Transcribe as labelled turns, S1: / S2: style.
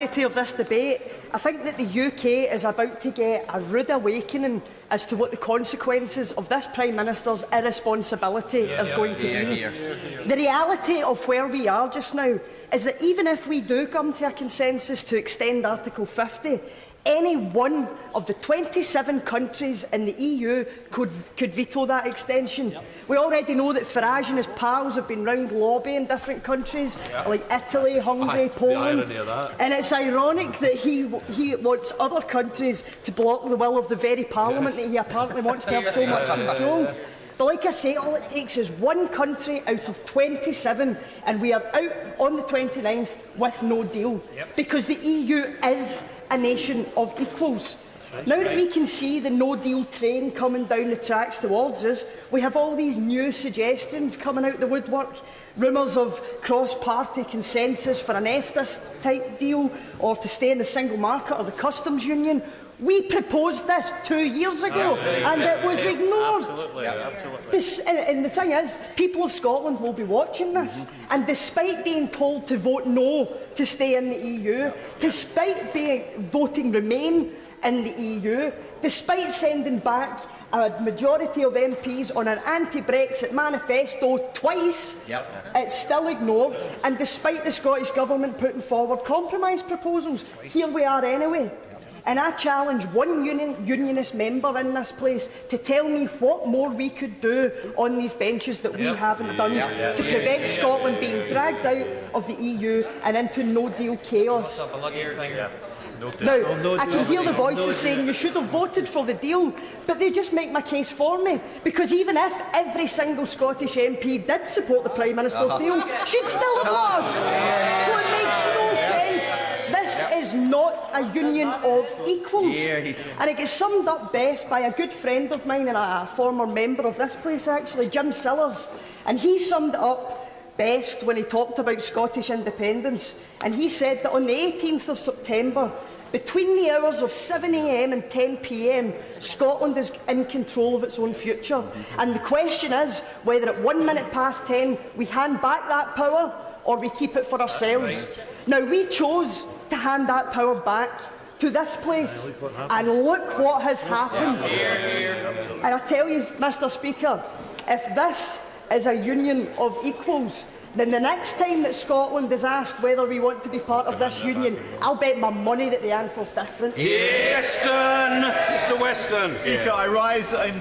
S1: Of this debate, I think that the UK is about to get a rude awakening as to what the consequences of this Prime Minister's irresponsibility is going to be. The reality of where we are just now is that even if we do come to a consensus to extend Article 50, any one of the 27 countries in the EU could veto that extension. We already know that Farage and his pals have been round lobbying different countries like Italy, Hungary, Poland, and it's ironic that he wants other countries to block the will of the very Parliament that he apparently wants to have so much control. But like I say, all it takes is one country out of 27 and we are out on the 29th with no deal, because the EU is a nation of equals. Now that we can see the no-deal train coming down the tracks towards us, we have all these new suggestions coming out the woodwork. Rumours of cross-party consensus for an EFTA-type deal, or to stay in the single market or the customs union. We proposed this 2 years ago and it was ignored. And the thing is, people of Scotland will be watching this, and despite being told to vote no to stay in the EU, despite voting remain in the EU, despite sending back a majority of MPs on an anti-Brexit manifesto twice, it's still ignored, and despite the Scottish Government putting forward compromise proposals, here we are anyway. And I challenge one unionist member in this place to tell me what more we could do on these benches that we haven't done to prevent Scotland being dragged out of the EU and into no-deal chaos. Now, I can hear the voices saying you should have voted for the deal, but they just make my case for me, because even if every single Scottish MP did support the Prime Minister's deal, she'd still have lost. So it makes no sense. This is not a union of equals. And it gets summed up best by a good friend of mine and a former member of this place, actually, Jim Sillars. And he summed it up best when he talked about Scottish independence. And he said that on the 18th of September, between the hours of 7 AM and 10 PM, Scotland is in control of its own future. And the question is whether at 1 minute past 10 we hand back that power or we keep it for ourselves. Now, we chose to hand that power back to this place, and look what has happened. And I tell you, Mr. Speaker, if this is a union of equals, then the next time that Scotland is asked whether we want to be part of this union, I'll bet my money that the answer's different.
S2: Weston! Mr. Weston!
S3: Speaker, I rise in